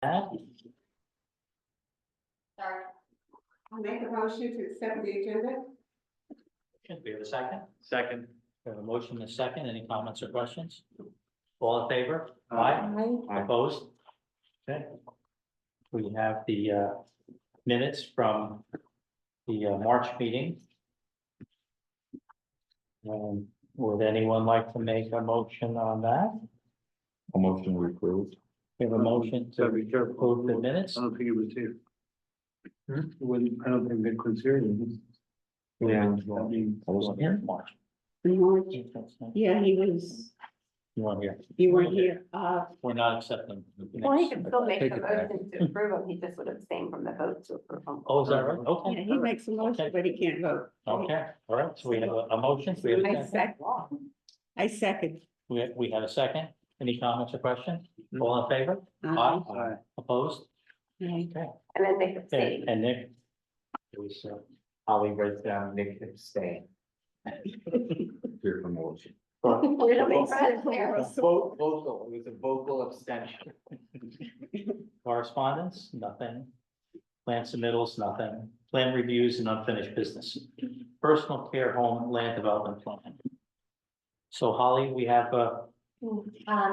that. Sorry. I'll make a motion to accept the agenda. Do we have a second? Second. We have a motion and a second. Any comments or questions? All in favor? Aye. Opposed? Okay. We have the minutes from the March meeting. Would anyone like to make a motion on that? A motion to approve. We have a motion to Gotta be careful. approve the minutes. I don't think it was here. I don't think Nick was here. Yeah. I mean, I wasn't here in March. Yeah, he was, You weren't here. you weren't here, We're not accepting. the Well, he minutes. can still make Take the it back. motion to approve them, he just would abstain from the vote to approve them. Oh, is that right? yeah, Okay. he makes a motion, but he can't vote. Okay, all right, so we have a motion. We have a I second. second. I second. We have a second. Any comments or questions? All in favor? Aye. Opposed? Aye. Okay. And then make abstain. And Nick? It was, Holly writes down Nick abstain. Your promotion. We're gonna make that clear. Vocal, it was a vocal abstention. correspondence, nothing. Plan submittals, nothing. Plan reviews and unfinished business. Personal care home land development plan. So Holly, we have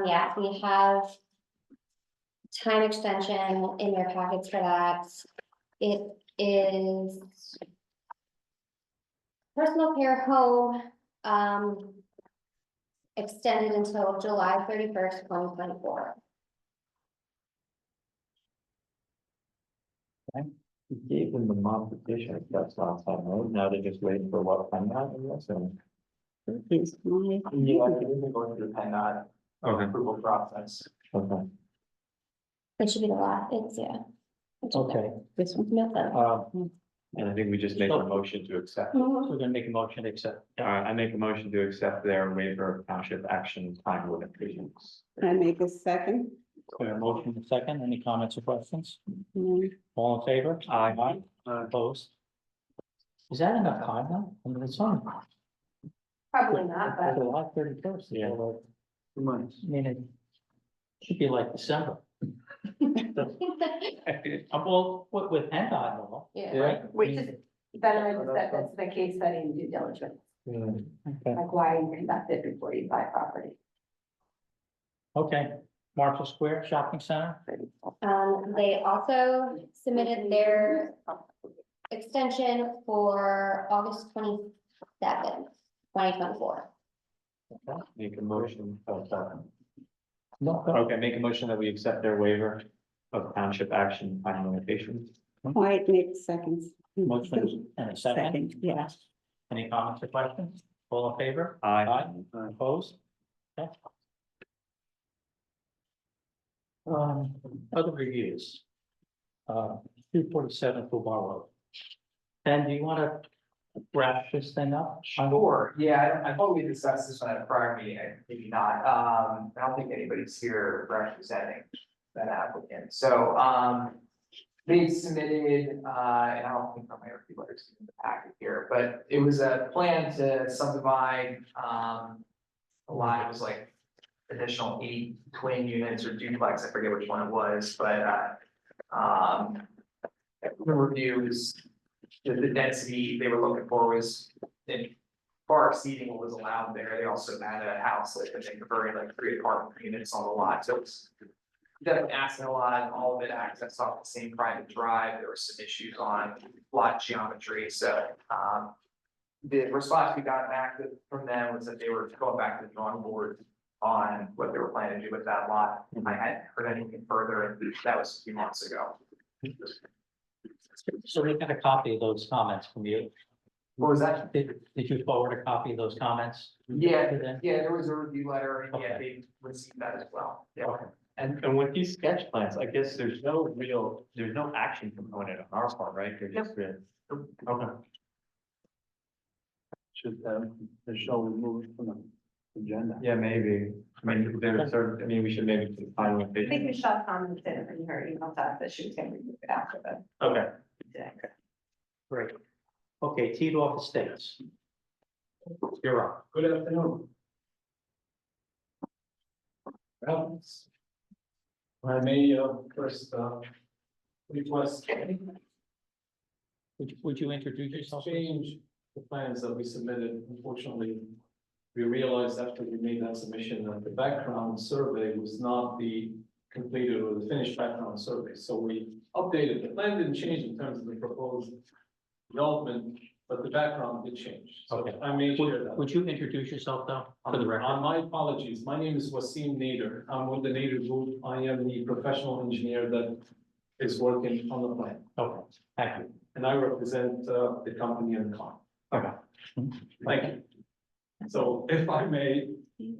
Yes, we have time extension in your packets for that. It is personal care home, extended until July 31st, 2024. We gave them the modification, that's last time, right? Now they're just waiting for what, PennDOT, I guess, and. It's my- Yeah, they've been going through PennDOT. Okay. Approval process. Okay. It should be the last, it's, yeah. It's okay. This one. No, And I think we just make a motion to accept. We're gonna make a motion to accept. All right, I make a motion to accept their waiver of township action time limitations. I make a second. We have a motion and a second. Any comments or questions? No. All in favor? Aye. Opposed? Is that enough time now? I mean, it's on. Probably not, but July 31st. Yeah. 2 months. I mean, it should be like December. Well, with PennDOT, no. yeah. Right? which is, better that that's the case study and due diligence, Okay. like why you conduct it before you buy property. Okay, Marshall Square Shopping Center. They also submitted their extension for August 27th, 2024. Make a motion. No, Okay, make a motion that we accept their waiver of township action time limitations. Quiet, make seconds. motion and a second. Second, yeah. Any comments or questions? All in favor? Aye. Opposed? Okay. Other reviews. 247 Coolbaugh Road. Ben, do you want to wrap this thing up? Sure, yeah, I thought we discussed this on a prior meeting, maybe not, I don't think anybody's here representing that applicant, so, they submitted, and I don't think I might have letters in the packet here, but it was a plan to subdivide, a lot, it was like additional 8 twin units or duplex, I forget which one it was, but, the reviews, the density they were looking for was far exceeding what was allowed there. They also had a house that they converted like 3 apartment units on the lot. So it's definitely asking a lot, all of it access off the same private drive. There were some issues on lot geometry. So the response we got back from them was that they were going back to the drawing board on what they were planning to do with that lot. I hadn't heard anything further, and that was a few months ago. So we got a copy of those comments from you. What was that? Did you forward a copy of those comments? Yeah, to them? yeah, there was a review letter, and yeah, Okay. they received that as well. Yeah. Okay. And with these sketch plans, I guess there's no action component on our part, right? They're just written. Okay. Should the show removed from the agenda. Yeah, maybe. I mean, there's certain, I mean, we should maybe find one. I think Michelle commented in her email to us that she was gonna remove it after the. Okay. today. Great. Okay, teed off estates. You're up. Good afternoon. Well, I may, first, request Would you introduce yourself? change the plans that we submitted. Unfortunately, we realized after we made that submission that the background survey was not the completed or the finished background survey. So we updated, the plan didn't change in terms of the proposed development, but the background did change. So Okay. I made sure that. Would you introduce yourself though, for the record? My apologies. My name is Wasim Nader. I'm with the Nader Group. I am the professional engineer that is working on the plan. Okay, thank you. And I represent the company and the client. Okay. Thank you. So if I may,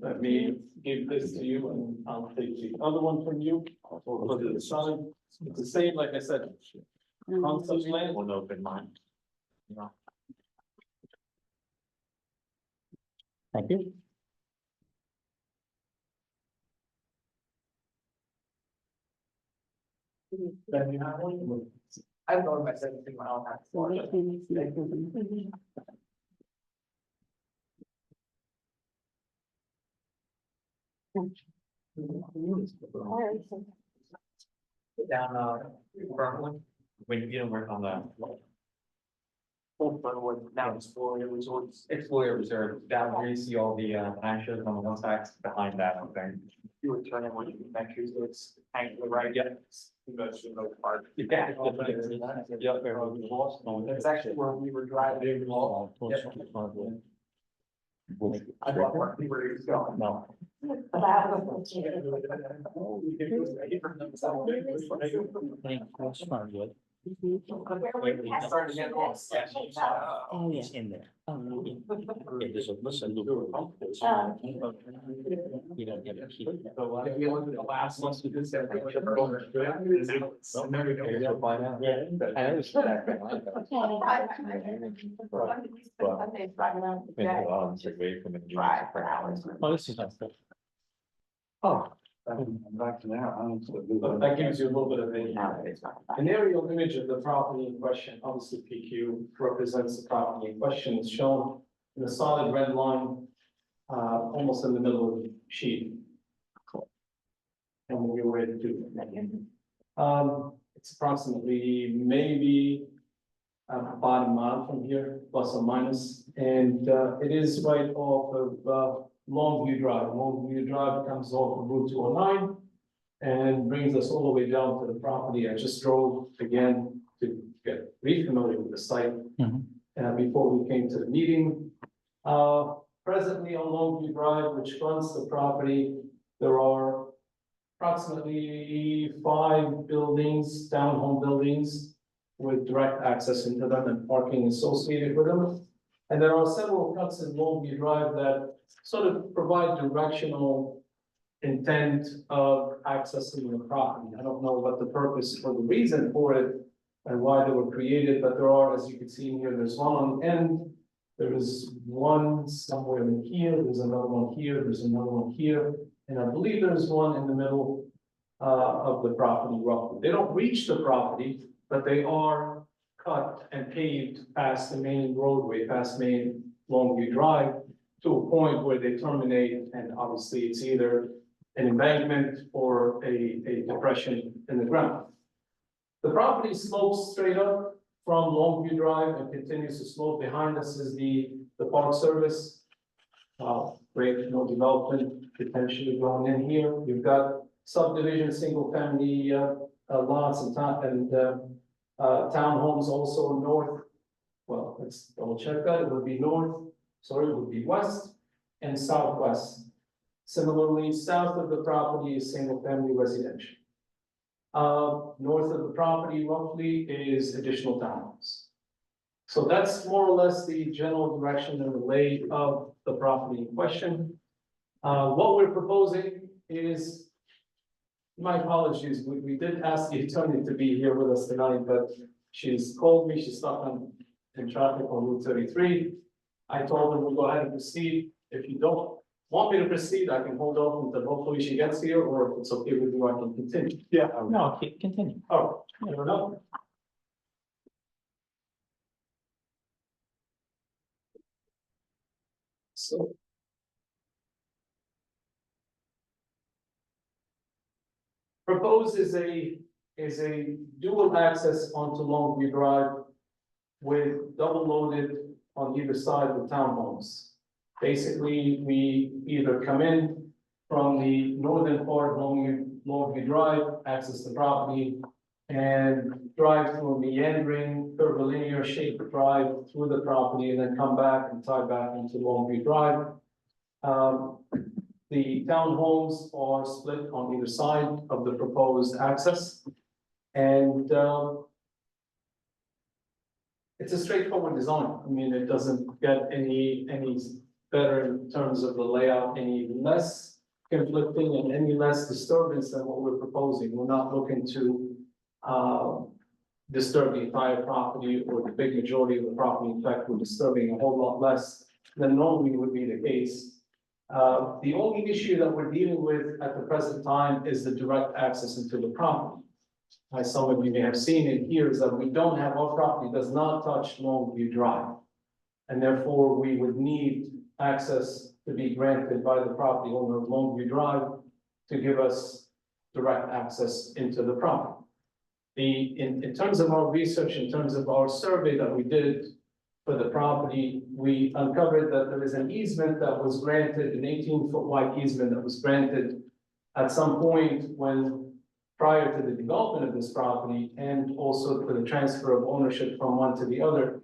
let me give this to you and I'll take the other one from you. Or put it to the side. It's the same, like I said, concept plan. One open mind. Thank you. Then you have one. I don't know if I said anything when I don't have. So which one is the other one? Down, Burnwood. When you don't work on the. Burnwood, down Explorer Resorts. Explorer Reserve, down where you see all the, pastures on the one side, behind that, okay. You would turn in when you connect to, so it's hanging to the right, yeah. That's actually where we were driving. I thought where we were going. No. Starting to get all sketchy. Oh, yeah. It's in there. Oh, yeah. Yeah, there's a listen. You don't get to keep it. If you look at the last one, we did say. There we go. Yeah. I understand that. Drive for hours. Oh, this is not good. Oh, Back to now, but that gives you a little bit of a. No, it's not. An aerial image of the property in question, obviously PQ represents the property in question, is shown in a solid red line, almost in the middle of the sheet. And we're ready to do it. It's approximately maybe about a mile from here, plus or minus, and it is right off of Longview Drive. Longview Drive comes off of Route 209 and brings us all the way down to the property. I just drove again to get re-familiar with the site Mhm. before we came to the meeting. Presently on Longview Drive, which fronts the property, there are approximately 5 buildings, townhome buildings, with direct access into them and parking associated with them. And there are several cuts in Longview Drive that sort of provide directional intent of accessing the property. I don't know what the purpose or the reason for it and why they were created, but there are, as you can see here, there's one on the end. There is one somewhere in here, there's another one here, there's another one here, and I believe there's one in the middle of the property roughly. They don't reach the property, but they are cut and paved past the main roadway, past main Longview Drive, to a point where they terminate, and obviously it's either an embankment or a depression in the ground. The property slopes straight up from Longview Drive and continues to slope. Behind us is the Park Service. Great, no development potentially going in here. You've got subdivision, single family lots and townhomes also north. Well, let's double check that. It would be north, sorry, it would be west and southwest. Similarly, south of the property is single family residential. North of the property roughly is additional townhomes. So that's more or less the general direction and the lay of the property in question. What we're proposing is, my apologies, we did ask the attorney to be here with us tonight, but she's called me, she's stuck in traffic on Route 33. I told her we'll go ahead and proceed. If you don't want me to proceed, I can hold off until hopefully she gets here, or if it's okay with you, I can continue. Yeah. No, continue. Oh, fair enough. So. Proposed is a dual access onto Longview Drive with double loaded on either side of the townhomes. Basically, we either come in from the northern part of Longview Drive, access the property, and drive through a meandering curvilinear shaped drive through the property and then come back and tie back into Longview Drive. The townhomes are split on either side of the proposed access. And it's a straightforward design. I mean, it doesn't get any better in terms of the layout, any less conflicting and any less disturbance than what we're proposing. We're not looking to disturb the entire property or the big majority of the property. In fact, we're disturbing a whole lot less than normally would be the case. The only issue that we're dealing with at the present time is the direct access into the property. As some of you may have seen it here, is that we don't have, our property does not touch Longview Drive. And therefore, we would need access to be granted by the property owner of Longview Drive to give us direct access into the property. In terms of our research, in terms of our survey that we did for the property, we uncovered that there is an easement that was granted, an 18-foot wide easement that was granted at some point when prior to the development of this property and also for the transfer of ownership from one to the other.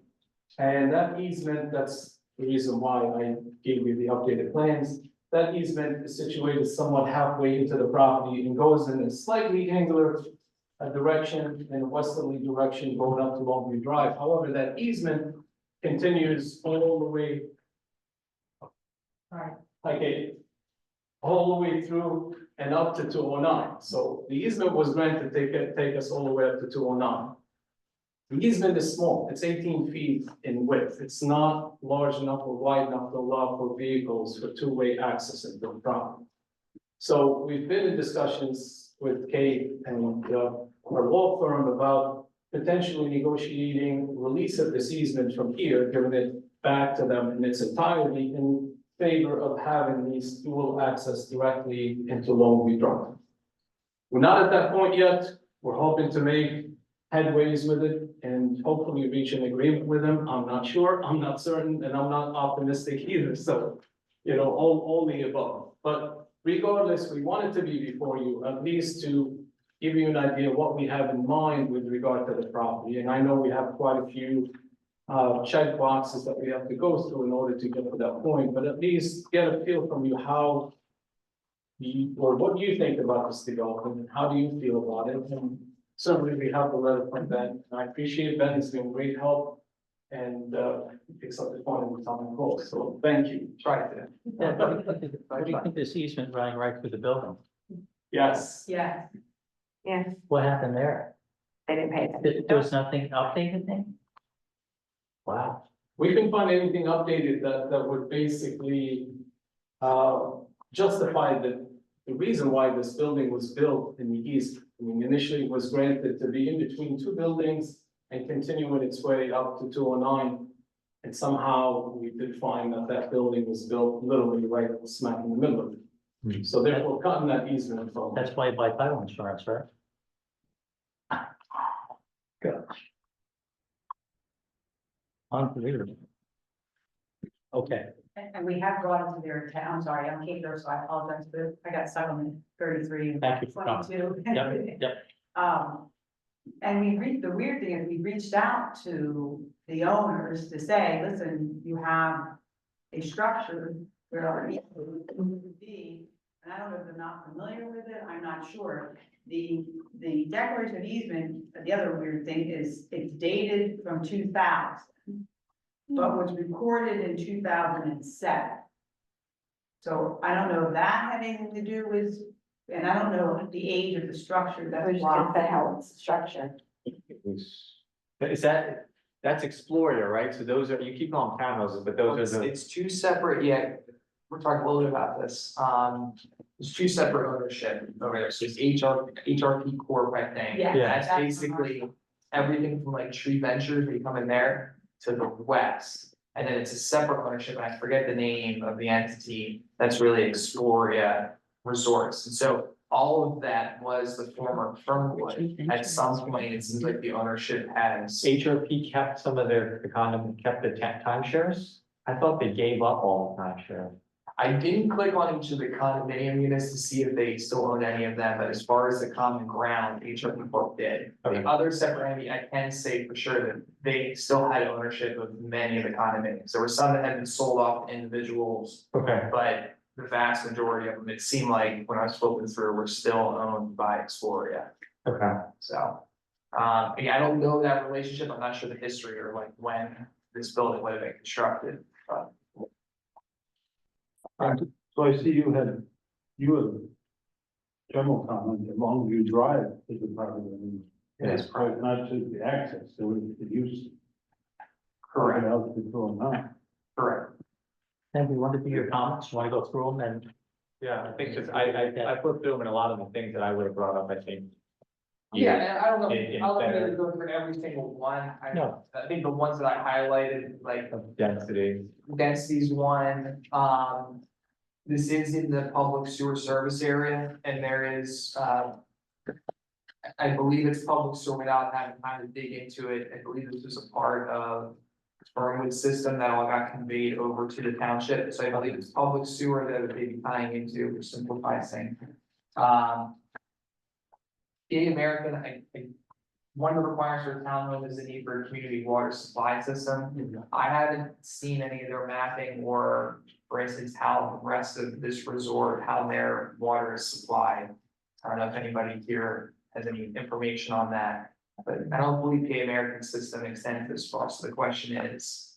And that easement, that's the reason why I gave you the updated plans. That easement is situated somewhat halfway into the property and goes in a slightly angular direction, in a westerly direction going up to Longview Drive. However, that easement continues all the way. All the way through and up to 209. So the easement was granted to take us all the way up to 209. The easement is small, it's 18 feet in width. It's not large enough or wide enough to allow for vehicles for two-way access into the property. So we've been in discussions with Kate and our law firm about potentially negotiating release of this easement from here, giving it back to them in its entirety in favor of having these dual access directly into Longview Drive. We're not at that point yet. We're hoping to make headways with it and hopefully reach an agreement with them. I'm not sure, I'm not certain, and I'm not optimistic either. So, you know, all the above. But regardless, we wanted to be before you, at least to give you an idea of what we have in mind with regard to the property. And I know we have quite a few check boxes that we have to go through in order to get to that point, but at least get a feel from you how you, or what you think about this development, and how do you feel about it? And certainly we have the letter from Ben, and I appreciate Ben, it's been great help. And picks up the phone every time I call, so thank you, try to. Yeah, what do you think this easement running right through the building? Yes, Yeah, What happened there? they didn't pay attention. There was nothing updated then? Wow. we can find anything updated that would basically justify the reason why this building was built in the east. I mean, initially it was granted to be in between two buildings and continuing its way up to 209. And somehow we did find that building was built literally right smack in the middle of it. So therefore cutting that easement from. That's why you buy title insurance, right? Gosh. Unbelievable. Okay, And we have gone into their town, I'm sorry, I'm Kate there, so I apologize, but I got stuck on 33 and thank you for coming. 22. Yep. And the weird thing is we reached out to the owners to say, listen, you have a structure where our easement would be, and I don't know if they're not familiar with it, I'm not sure. The declaration of easement, the other weird thing is it's dated from 2000, but was recorded in 2007. So I don't know if that had anything to do with, and I don't know the age of the structure, that's why. the health structure. Is that's Explorer, right? So those are, you keep calling them townhouses, but those are the. It's two separate, yeah, we're talking a little bit about this, there's two separate ownership over there, so it's HRP Corp, I think. Yeah. Yeah. That's basically everything from like Tree Ventures, where you come in there to the west. And then it's a separate ownership, and I forget the name of the entity, that's really Exploria Resorts. And so all of that was the former Fernwood. At some point, it seems like the ownership has. HRP kept some of their, kept the timeshares? I thought they gave up all the timeshare. I didn't click on each of the condominium units to see if they still own any of them, but as far as the common ground, HRP both did. Okay. The other separate entity, I can say for sure that they still had ownership of many of the condominiums. There were some that had been sold off to individuals, Okay. but the vast majority of them, it seemed like when I was spoken through, were still owned by Exploria. Okay. So, again, I don't know that relationship. I'm not sure the history or like when this building would have been constructed, but. So I see you had general comment, as long as you drive to the property. I mean, Yes, it's quite not just the access, so it used. Correct. Else before now. Correct. And we want to do your comments, you want to go through them and Yeah, I think just, I put through them and a lot of the things that I would have brought up, I think. Yeah, and I don't know, In I'll better- really go through every single one. No. I think the ones that I highlighted, like Density. density's one, this is in the public sewer service area, and there is, I believe it's public sewer without having time to dig into it. I believe this was a part of Fernwood system that all got conveyed over to the township, so I believe it's public sewer that they'd be tying into, which simplifies things. PA American, one of the requirements for the townhome is the need for a community water supply system. I haven't seen any of their mapping or, for instance, how the rest of this resort, how their water is supplied. I don't know if anybody here has any information on that, but I don't believe PA American system extends this far, so the question is,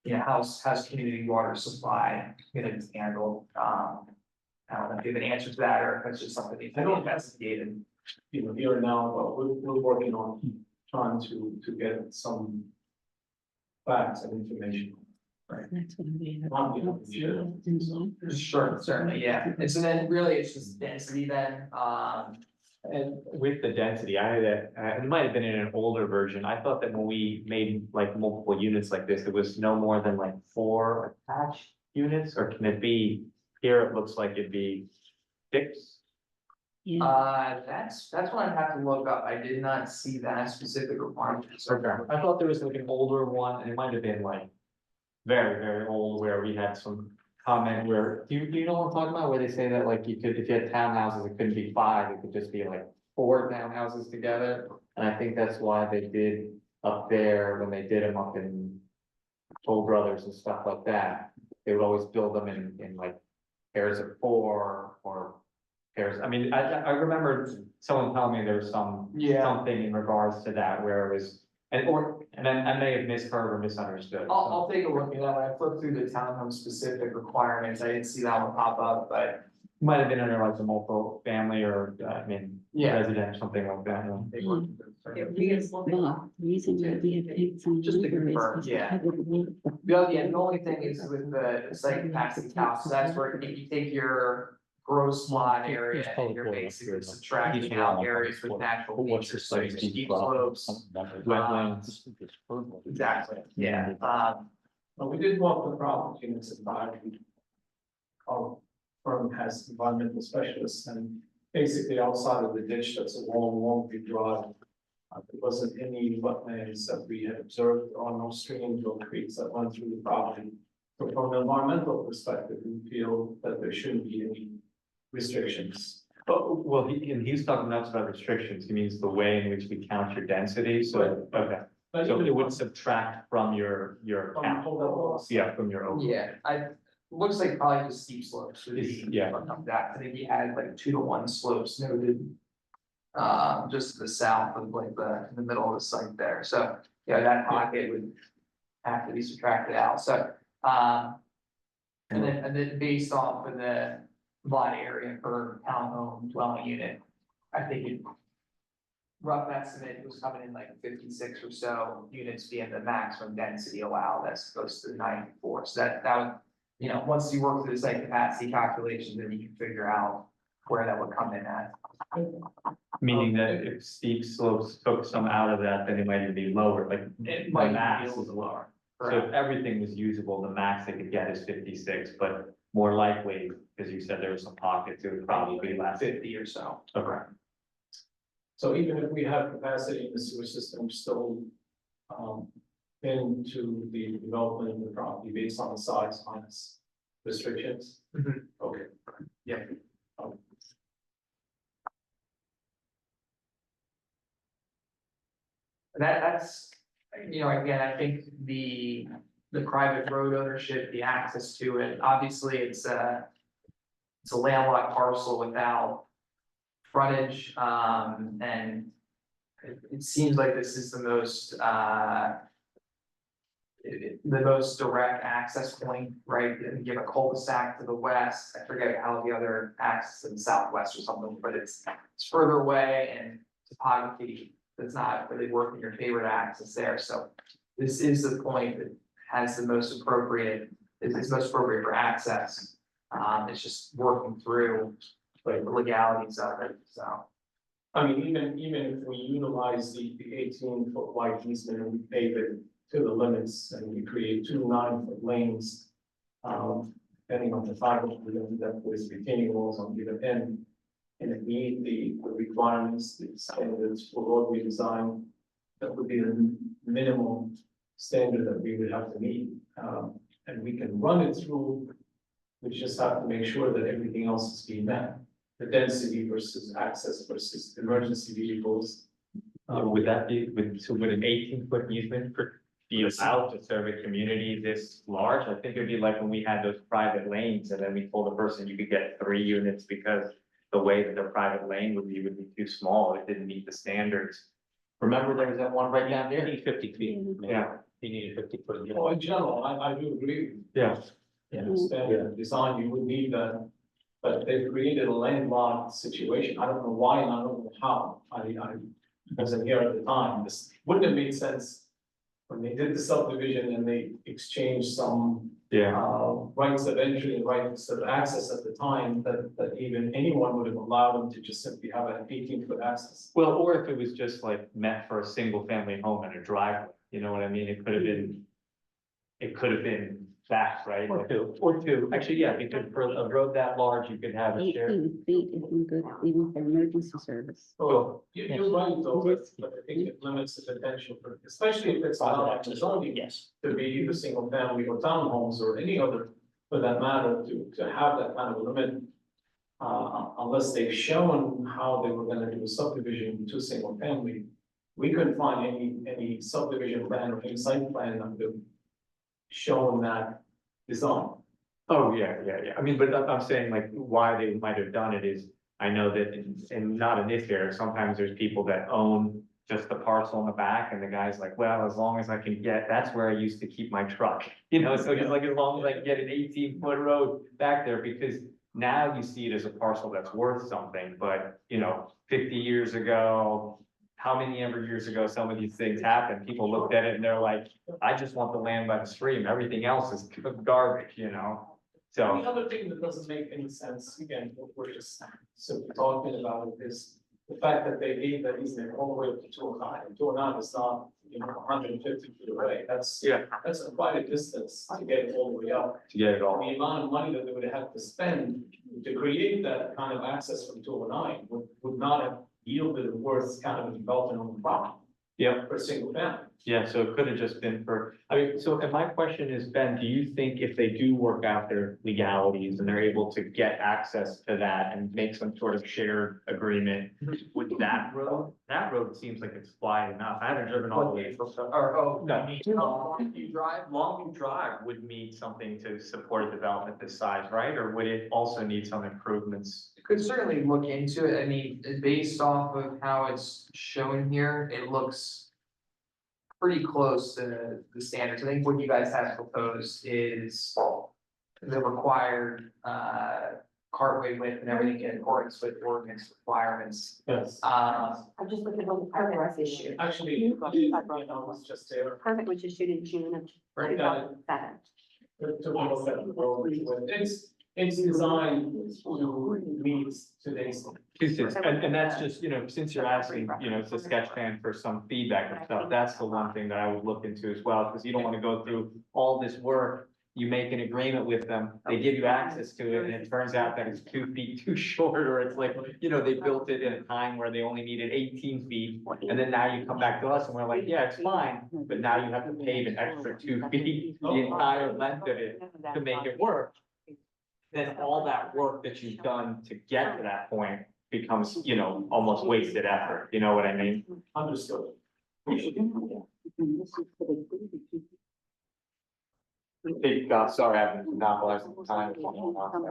you know, how's community water supply gonna be handled? I don't know if you have an answer to that, or if it's just something that you investigated. Here now, but we're working on trying to get some facts and information. That's what we have. On the issue. Sure, certainly, yeah, and so then really it's just density then, And with the density, it might have been in an older version. I thought that when we made like multiple units like this, it was no more than like 4 attached units, or can it be? Here it looks like it'd be 6. Yeah, that's what I'd have to look up, I did not see that specific requirement. So I thought there was like an older one, and it might have been like very, very old, where we had some comment where, do you know what I'm talking about? Where they say that like you could, if you had townhouses, it couldn't be 5, it could just be like 4 townhouses together. And I think that's why they did up there, when they did them up in Toll Brothers and stuff like that. They would always build them in like pairs of 4 or pairs. I mean, I remember someone telling me there was something in regards to that where it was, and I may have misheard or misunderstood. I'll take a look at that, when I flip through the townhome specific requirements, I didn't see that one pop up, but. Might have been under like the multiple family or, Yeah. resident, something like that. Yeah, we can look at well, the reason why we have picked some. Just to numbers confirm, is yeah. because of the- The only thing is with the site capacity house, that's where if you take your gross lot area and you're basically subtracting out areas with natural features, so your steep slopes. wetlands. Exactly, yeah, But we did walk the property units and our firm has environmental specialists, and basically outside of the ditch, that's a long big drive. There wasn't any wetlands that we had observed, or no streams or creeks that run through the property. So from an environmental perspective, we feel that there shouldn't be any restrictions. But, well, he's talking not about restrictions, he means the way in which we count your density, so, okay. But So even it would subtract from your count, yeah, from your overall. yeah, looks like probably just steep slopes. would be Yeah. what comes back. I think he had like 2-to-1 slopes noted. Just to the south of like in the middle of the site there, so, yeah, that pocket would have to be subtracted out, so, and then based off of the lot area per townhome dwelling unit, I think it. Rough estimate was coming in like 56 or so units being the maximum density allowed, that's close to 94, so that would, once you work through the site capacity calculations, then you can figure out where that would come in at. Meaning that if steep slopes took some out of that, then it might even be lower, like. It the might max be a is little lower. So if everything was usable, the max they could get is 56, but more likely, because you said there were some pockets, it would probably be less. 50 or so. Okay. So even if we have capacity in the sewer system, still into the development of the property based on the size minus restrictions? Mhm. Okay. Yeah. That's, again, I think the private road ownership, the access to it, obviously it's a landlocked parcel without frontage, and it seems like this is the most direct access point, right? And you have a cul-de-sac to the west, I forget how the other access in the southwest or something, but it's further away and topography does not really work in your favor to access there, so this is the point that has the most appropriate, is most appropriate for access. It's just working through the legalities of it, so. I mean, even if we utilize the 18-foot wide easement and we pave it to the limits and we create 2 9-foot lanes. Depending on the type of land that with retaining walls on either end. And it meet the requirements, the standards for road redesign, that would be the minimum standard that we would have to meet. And we can run it through, we just have to make sure that everything else is being met. The density versus access versus emergency vehicles. Would that be, would an 18-foot easement be allowed to serve a community this large? I think it'd be like when we had those private lanes and then we told a person you could get 3 units because the way that their private lane would be too small, it didn't meet the standards. Remember there was that one right down You there? need 50 feet. Yeah. You need a 50-foot. Well, in general, I do agree. Yeah. Standard design, you would need that, but they've created a landlocked situation. I don't know why and I don't know how. I wasn't here at the time. This wouldn't have made sense when they did the subdivision and they exchanged some rights of entry and rights of access at the time, that even anyone would have allowed them to just simply have an 18-foot access. Well, or if it was just like meant for a single family home and a driveway, you know what I mean? It could have been that, right? Or two, actually, yeah, because for a road that large, you could have a shared. 18 feet isn't good even for emergency service. Oh, you're right, though, but I think it limits the potential for, especially if it's allowed to zoning Yes. to be either single family or townhomes or any other, for that matter, to have that kind of limit. Unless they've shown how they were gonna do a subdivision to single family, we couldn't find any subdivision plan or any site plan that would have shown that design. Oh, yeah. I mean, but I'm saying like why they might have done it is, I know that, and not in this area, sometimes there's people that own just the parcel in the back and the guy's like, well, as long as I can get, that's where I used to keep my truck. You know, so he's like, as long as I can get an 18-foot road back there, because now you see it as a parcel that's worth something, but 50 years ago, how many ever years ago some of these things happened, people looked at it and they're like, I just want the land by the stream, everything else is garbage, The So, other thing that doesn't make any sense, again, what we're just simply talking about it, is the fact that they gave that easement all the way up to 209. 209 is not, 150 feet away. That's quite a distance to get it all the way up. to get it all. The amount of money that they would have to spend to create that kind of access from 209 would not have yielded worth kind of a development on the property. Yep. For a single family. Yeah, so it could have just been for, and my question is, Ben, do you think if they do work out their legalities and they're able to get access to that and make some sort of shared agreement with that road seems like it's wide enough. I haven't driven all the way. You drive? Longview Drive would need something to support a development this size, right? Or would it also need some improvements? Could certainly look into it. I mean, based off of how it's shown here, it looks pretty close to the standards. I think what you guys have proposed is the required cartway width and everything in accordance with ordinance requirements. Yes. I'm just looking at the progress issue. Actually, right now it's just there. Permit was issued in June of Right, got it. 2007. To look at the road, it's designed to meet today's. And that's just, since you're asking, it's a sketch plan for some feedback and stuff, that's the one thing that I would look into as well, because you don't want to go through all this work you make an agreement with them, they give you access to it, and it turns out that it's 2 feet too short, or it's like, they built it in a time where they only needed 18 feet, and then now you come back to us and we're like, yeah, it's fine, but now you have to pave an extra 2 feet, the entire length of it, to make it work. Then all that work that you've done to get to that point becomes, almost wasted effort, you know what I mean? Understood. Hey, sorry, I've been monopolizing the time.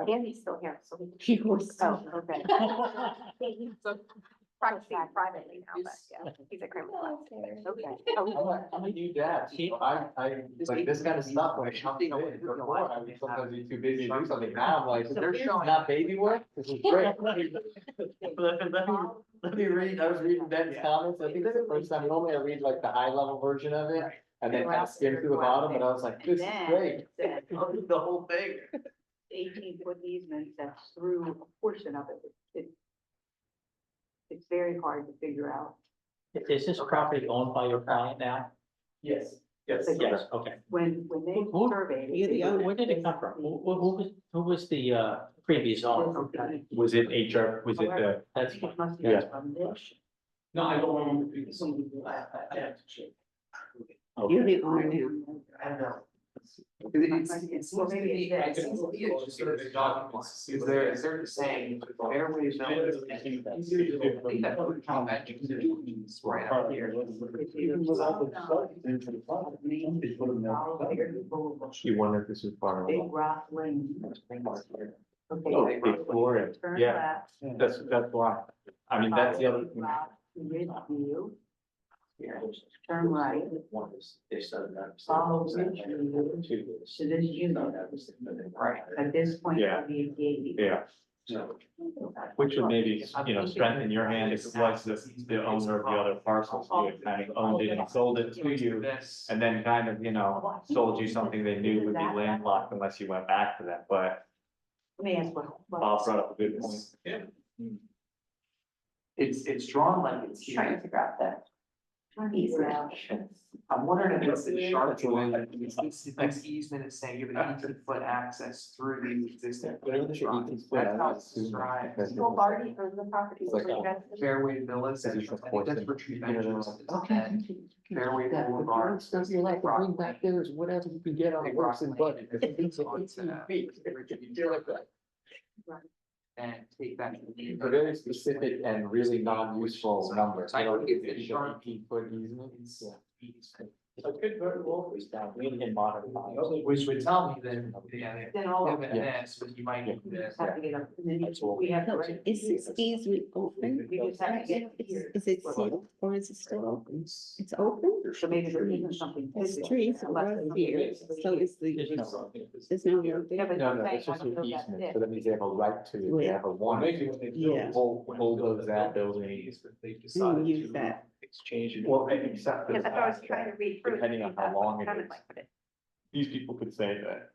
Andy's still here, so we can. He was Oh, so. okay. Practicing privately now, but yeah, he's a criminal. Okay. I'm a new dad, like this kind of stuff, when it comes to it, before, I would sometimes be too busy to do something, now I'm like, they're showing not baby work, this is great. Let me read, I was reading Ben's comments, I think it's the first time, normally I read like the high level version of it, and then kind of skim through the bottom, but I was like, this is great. I'll read the whole thing. 18-foot easement that's through a portion of it. It's very hard to figure out. Is this property owned by your client now? Yes. Yes, okay. When they Who- surveyed You're the it. owner. Where did it come from? Who was the previous owner? Was it HR, was it the? That's, It must be Yeah. from this. No, I don't remember, some of the, I have to check. You're the owner now. I don't know. Well, maybe it's this. Is there saying fairway zones? I think that would count that is right up here. You wonder if this is part of. Big rock lane. Oh, Victoria, Turn yeah, left. that's why, I mean, that's the other thing. Rock, Ridgeview. Turn right. Follow Ridgeview to this unit. Right. At this point, Yeah. it'll be a gate. Yeah, which would maybe, strengthen your hand if it was the owner of the other parcels, who had kind of owned it and sold it to you. This. And then kind of, sold you something they knew would be landlocked unless you went back to them, but Let me ask what. Bob brought up a good point. It's drawn like it's Trying here. to figure out the. I'm wondering if it's the sharp one, this easement is saying you have an 18-foot access through the existing. That's how it's described. People already own the property. It's like, so you guys- Fairway Villas, I think that's for tree benches. Fairway Boulevard. You're like, bring back there is whatever you can get on Big works Rock and Lane. budget, because it's 18 feet. You're like that. And take that. A very specific and really non-useful number. I don't think it's Show sharp. 18-foot easement. I could very well be down. we can modify. Which would tell me then, yeah, Then all of given this, but you might need We this. just have to get up, and then That's what we have to. write Is this easement open? We just have to get here. Is it sealed or is it still open? It's open? So maybe there isn't something. There's physical, trees unless right it's- here, so it's There's the, no. there's no road Yeah, there. but No, you're it's saying, just I don't an know that easement, this. so that means they have a right to, they have a Well, one. maybe when they Yeah. Bulldoze that building. And use that. Exchange it. Well, except for Yeah, the that's what I was fact trying to that read through. depending on how long it Sounded is. like it. these people could say that.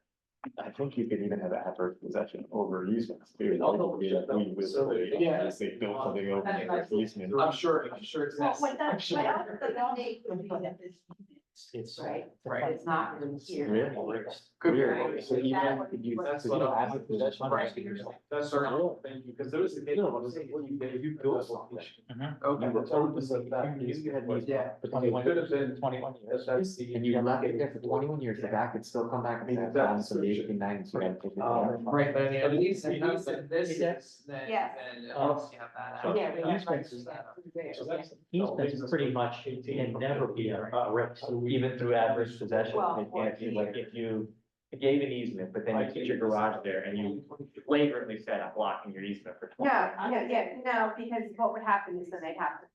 I think you could even have adverse possession over easements too. Yeah. They built something over their easement. I'm sure it's. Well, what that, what else does that make? It's. Right, Right. it's not really here. Really? Could be. Weird. So even could you, That's so what you I- have a possession. Right. That's our whole thing, because there was a. You built something. Okay. You were open to that. You had these, Yeah. for It 21 could have been. 21 years. and you left it there for 21 years, the guy could still come back and say, I found some 1890s, you gotta take it down. Right, but I mean, at least this is, then, Yeah. then at least you have that. So Yeah, we have easements, rights. easements pretty much can never be a risk. Even through adverse possession, Well, they can't, like, if you gave an easement, but then you put your garage there and you flagrantly said, I'm blocking your easement for 20. No, because what would happen is then they'd have to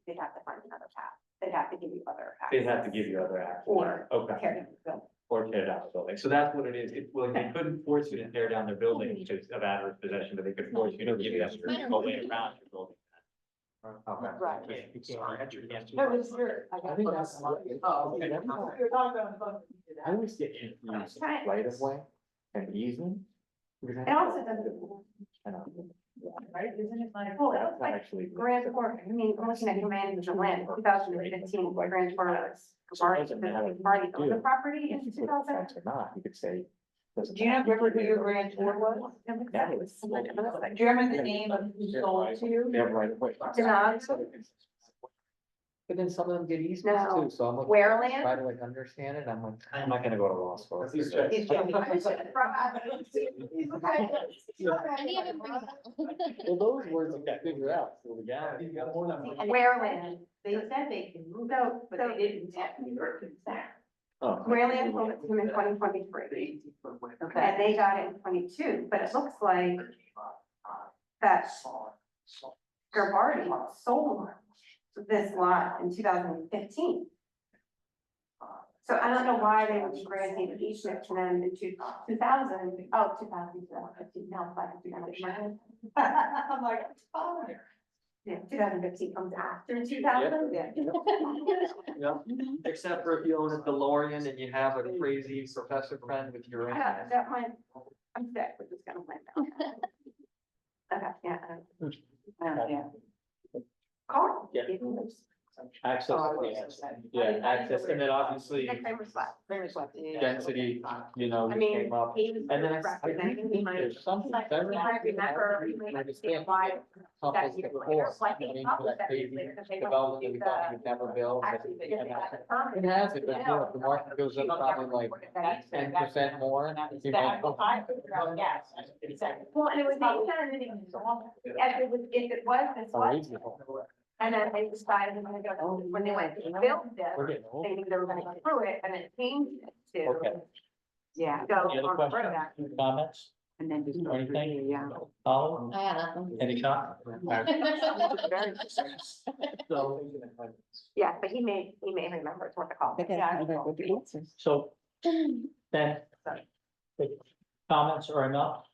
find another path. They'd have to give you other. They'd have to access. give you other access. Or Okay. tear down the building. Or tear down the building, so that's what it is, well, they couldn't force you to tear down their building because of adverse possession, but they could force you to give you that a way around your building. Okay. Right. You can't. No, it's your. I think that's. Oh, okay. You're talking about. I always get confused, Right. right of way and easement. It also doesn't, I know. Right, isn't it like? well, That's it's not like actually. Grand Fork, I mean, I'm looking at your management of land, 2015, Grand Fork was. So it doesn't matter what you Already do. owned the property You in can put 2000. fence or not, you could say, Do you know who your grantor was? Yeah, it was someone else. Do you remember the name of who sold to you? They have right of way. But then some of them get easements No. too, so I'm like, Where try land? to like understand it, I'm like, I'm not gonna go to law school. He's checked. He's joking. Well, those words you gotta figure out, so the guy. Where land? They said they can move out, but they didn't have your consent. Oh. Where land sold it to him in 2023. And they got it in 22, but it looks like that Garbardi sold this lot in 2015. So I don't know why they would be granting an easement to them in 2000, 2015, now it's like 2000. I'm like, oh. Yeah, 2015 comes after 2000. Yeah. Yeah, except for if you own a DeLorean and you have a crazy professor friend with your. That might, I'm sick, we're just gonna land down. Okay, yeah. Yeah. Call. Yeah. Access, yeah, access, and then obviously Next time we're swept. density, you know, I mean, came up. he was And then representing, he might, there's something he very. might remember, he might understand why that year later, like they published that year later, because they don't Development that we do thought the. we would never build. Actually, they just got the permit. It has it, but you know, if the market goes up probably like 10% more. you might go- Well, and it would make sense, if it was this Oh, one, reasonable. and then they decided they're gonna go, when they went to build We're this, getting old. they knew they were gonna go through it, and it changed it to. Okay. Yeah, Go Any other on the road questions, act. comments, and then just. or anything? Yeah. Follow, any comment? So, Yeah, but he may remember, it's worth a call. They gotta Yeah. find out what the answers. so then, the comments are enough?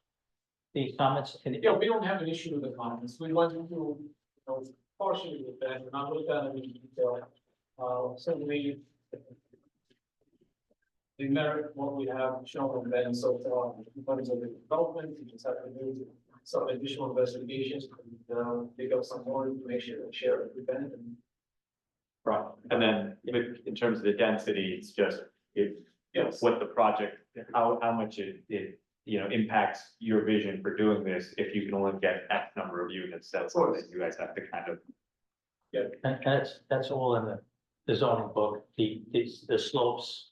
These comments, and Yeah, we don't have an issue with the comments. We went through, you know, partially with that, and not looked at it in detail. Certainly. The merit, what we have shown on Ben so far, in terms of the development, we just have to do some additional investigations, dig up some more information and share it with Ben. And Right, and then in terms of the density, it's just, yes, what the project, how much it, you know, impacts your vision for doing this, if you can only get X number of units, that's what you guys have to kind of. and that's all in the zoning book, the slopes.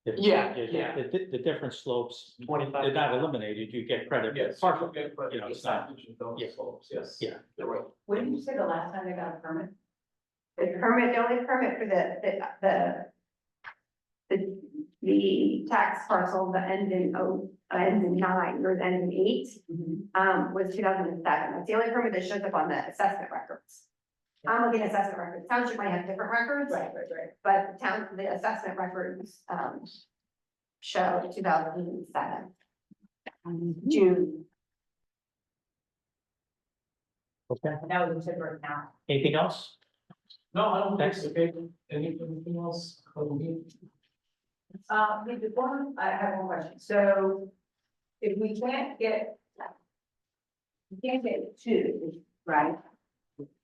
If- Yeah, if- yeah. The different slopes, 25. they're not eliminated, you get credit. for yes. partial. Okay, but You know, it's not- yeah. Yes. Yeah. You're right. When did you say the last time they got a permit? The only permit for the tax parcel that ends in ends in 9 or ends in 8, was 2007. That's the only permit that shows up on the assessment records. I'm looking at assessment records. Township might have different records. Right. But the assessment records, show 2007, June. Okay, And that was in Tidworth now. anything else? No, I don't think so. Okay, anything else? I have one question. So if we can't get, two, right?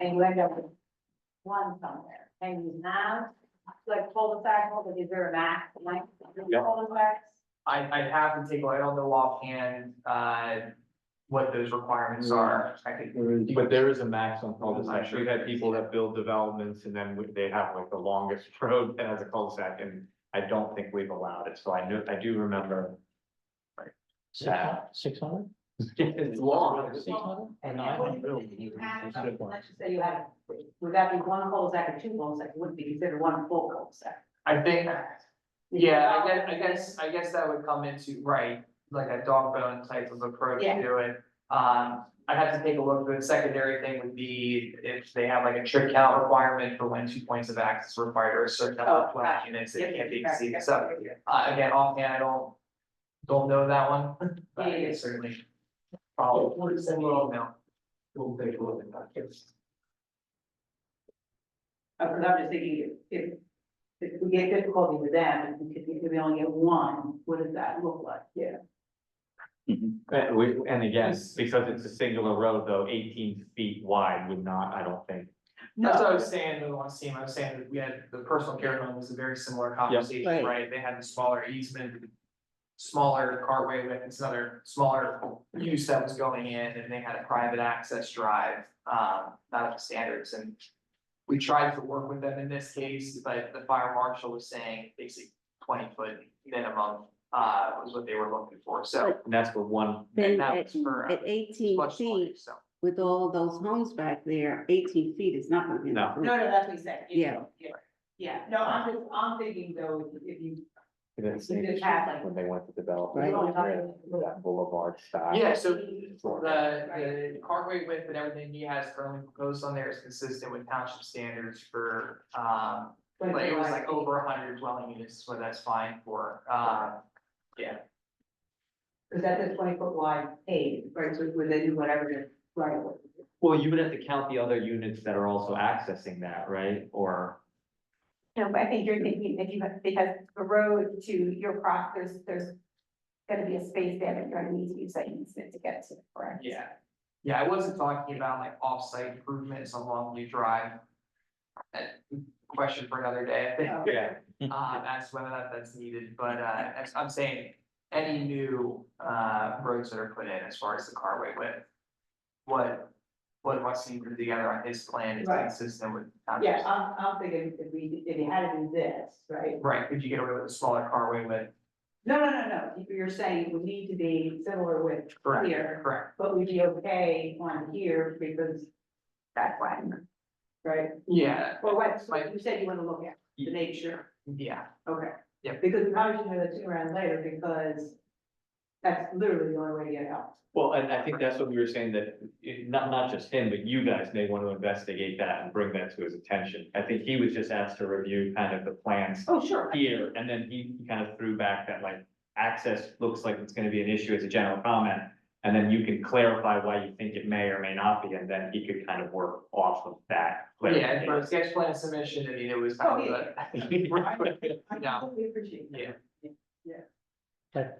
And you end up with one somewhere, and you have, like, cul-de-sac, is there a max, like, Yeah. cul-de-sacs? I'd have to take, I don't know offhand, what those requirements are. I could. But there is a max on cul-de-sacs. We've had people that build developments and then they have like the longest road that has a cul-de-sac, and I don't think we've allowed it, so I do remember. 600? It's long. 600 or And 900? you have, let's just say you had, would that be one cul-de-sac or two cul-de-sacs, it would be considered one full cul-de-sac? I think, yeah, I guess that would come into, right, like a dog bone type of approach Yeah. to it. I'd have to take a look, the secondary thing would be if they have like a trip count requirement for when 2 points of access are required or a certain number of dwelling units, it can't be exceeded, so. Again, offhand, I don't know that one, but I guess certainly. Probably similar amount. We'll take a look at that. Yes. Because I'm just thinking, if we get difficulty with them, if we only get one, what does that look like? Yeah. And again, because it's a singular road, though, 18 feet wide would not, I don't think. That's what I was saying, I was saying that we had, the personal care home was a very similar conversation, Right. right? They had the smaller easement. smaller carway with this other smaller use that was going in, and they had a private access drive, not up to standards, and we tried to work with them in this case, but the fire marshal was saying basically 20-foot minimum, was what they were looking for, so. And that's for one, Then that at, was for, at 18 much smaller, feet, so. with all those homes back there, 18 feet is not gonna be. No. No, that's what he said. Yeah. Yeah, no, I'm thinking though, if you, that's You just have, like- when they went to develop. Right. That boulevard style. Yeah, so the carway width and everything he has currently proposed on there is consistent with township standards for, like, it was like over 100 dwelling units, so that's fine for, yeah. because that's a 20-foot wide pave, right, so within whatever the right of way. Well, you would have to count the other units that are also accessing that, right? Or, No, but I think you're thinking if you, because the road to your there's gonna be a space there that you're gonna need to use that easement to get to, correct? Yeah, yeah, I wasn't talking about like off-site improvements along New Drive. Question for another day, I think. yeah, That's whether that's needed, but, as I'm saying, any new, roads that are put in as far as the carway width. What Rusty put together on his plan is Right. consistent with. Yeah, I'm thinking if you had it in this, right? Right, could you get away with a smaller carway width? No, you're saying it would need to be similar with Correct, here, correct, but we'd be okay on here because That's why. right? yeah, Well, what you said you want to look at to make sure, yeah, okay. Yeah. Because we probably should know that sooner rather than later, because that's literally the only way to get out. well, and I think that's what we were saying, that not just him, but you guys may want to investigate that and bring that to his attention. I think he was just asked to review kind of the plans Oh, sure. here, and then he kind of threw back that like access looks like it's gonna be an issue as a general comment. And then you can clarify why you think it may or may not be, and then he could kind of work off of that. yeah, and for a sketch plan submission, I mean, it was kind of Yeah. I Yeah. totally appreciate that. Yeah.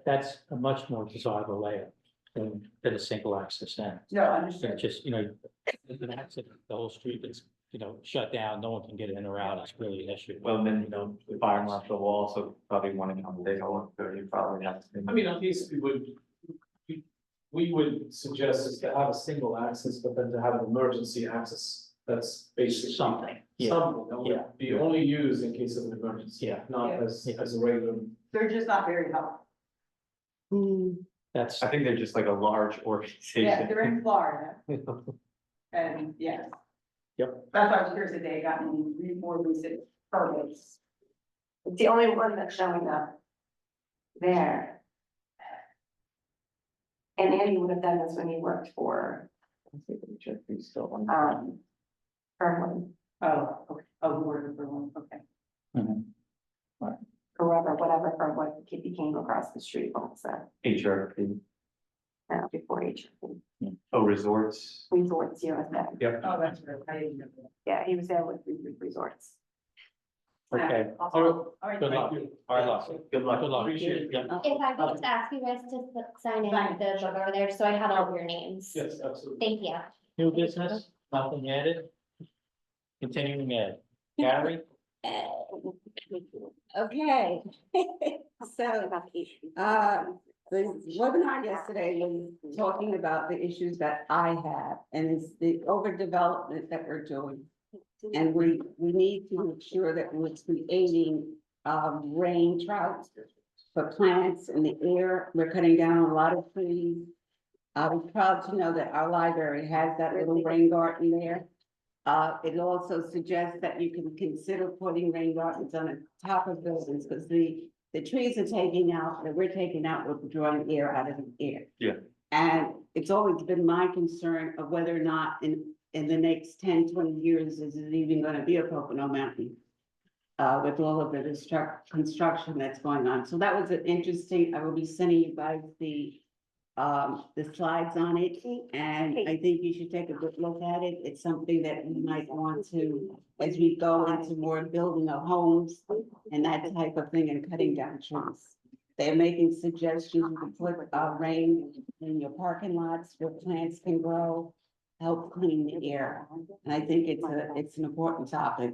That's a much more desirable layout than a single access end. No, So understood. just, there's an accident, the whole street is, shut down, no one can get in or out, it's really an issue. Well, then, the fire marshal will also probably want to come take a look, so you probably have to. I mean, at least we would suggest is to have a single access, but then to have an emergency access. That's basically. Something, yeah, Something that yeah. would be only used in case of an emergency. Yeah. Not Yeah. as a regular. They're just not very helpful. that's, I think they're just like a large Yeah, organization. they're in Florida, and yes. Yep. That's why I was curious if they had gotten any more recent permits. It's the only one that's showing up there. And Andy would have done this when he worked for, Berlin, Oh, okay, oh, word for one, okay. mhm. whoever, whatever, for what became across the street, also, HRP, before each resorts. resorts, USA. Yep. Oh, that's right, I didn't know that. Yeah, he was there with resorts. Okay, All right. good luck. All right, Good luck. good luck. Appreciate it. Yeah. If I could just ask you guys to sign in the book over there, so I have all of your names. Yes, absolutely. Thank you. New business, nothing added. Continuing ed, Gary? Okay. So, the webinar yesterday was talking about the issues that I have, and it's the overdevelopment that we're doing. And we need to make sure that we're creating, rain trouts for plants in the air. We're cutting down a lot of trees. I'm proud to know that our library has that little rain garden there. It also suggests that you can consider putting rain gardens on the top of buildings, because the trees are taking out, that we're taking out, we're drawing air out of the air. Yeah. And it's always been my concern of whether or not in the next 10, 20 years, is it even gonna be a Pocono Mountain? With all of the construction that's going on. So that was an interesting, I will be sending you guys the slides on it, and I think you should take a good look at it. It's something that we might want to, as we go into more building of homes and that type of thing, and cutting down trees. They're making suggestions, you can put rain in your parking lots where plants can grow, help clean the air. And I think it's an important topic.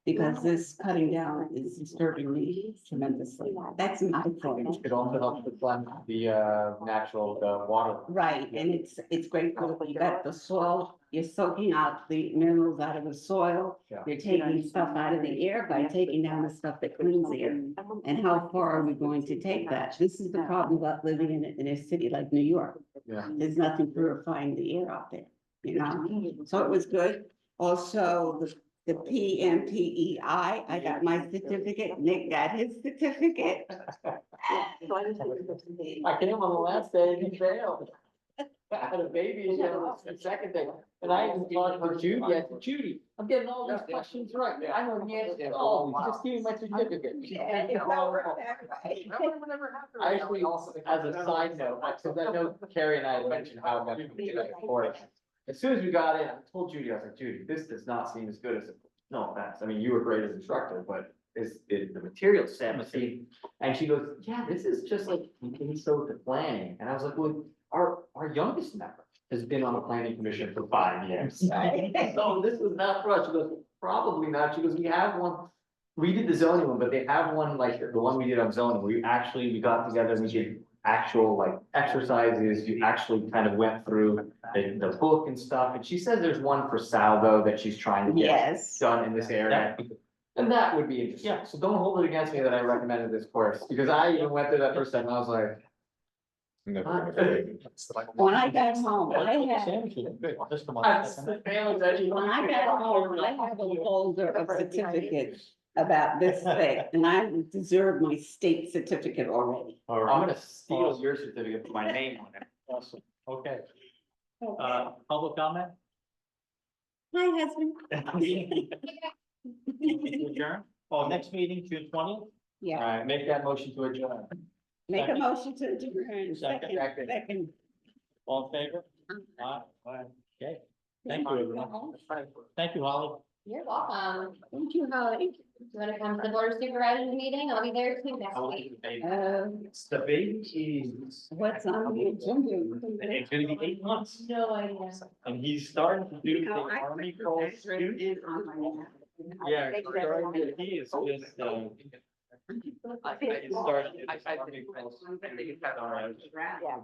because this cutting down is disturbing me tremendously. That's my point. It also helps to blend the the water. Right, and it's great for that the soil, you're soaking out the minerals out of the soil. Yeah. You're taking stuff out of the air by taking down the stuff that cleans the air. And how far are we going to take that? This is the problem about living in a city like New York. Yeah. There's nothing purifying the air out there, you know? So it was good. Also, the PMPEI, I got my certificate, Nick got his certificate. I came on the last day and he failed. I had a baby, you know, the second day, and I even talked to Judy, I said, Judy, I'm getting all these questions right, I know the answer to all, of them. Just give me my certificate. I actually, as a side note, because I know Carrie and I had mentioned how much we like for it. As soon as we got in, I told Judy, I was like, Judy, this does not seem as good as, no offense, I mean, you were great as instructor, but the material set, and she goes, yeah, this is just like, so the planning, and I was like, well, our youngest member has been on the planning commission for 5 years. So this was not for us. She goes, probably not. She goes, we have one. We did the zoning one, but they have one like the one we did on zoning. We got together and we did actual like exercises. You actually kind of went through the book and stuff. And she says there's one for Salvo that she's trying to get Yes. done in this area. And that would be interesting. So don't hold it against me that I recommended this course, because I even went through that first time and I was like, When I got home, I had, Just a when moment. I got home, I have a folder of certificates about this thing, and I deserve my state certificate already. All I'm right, gonna steal your certificate, put my name on it. awesome, okay. Public comment? Hi, husband. Adjourn? Oh, next meeting, June 20th? Yeah, Alright, make that motion to adjourn. make a motion to adjourn. Second. Second. All in favor? Aye. Okay, thank you, everyone. Thank you, Holly. You're welcome. Thank you, Holly. You wanna come to the board of supervisors meeting? I'll be there too next week. It's the baby is, What's on the agenda? it's gonna be 8 months, No idea. and he's starting to do the No, I Army put Corps the address student. in on my map. Yeah, he is just, I think it's starting. I think it's. Yeah.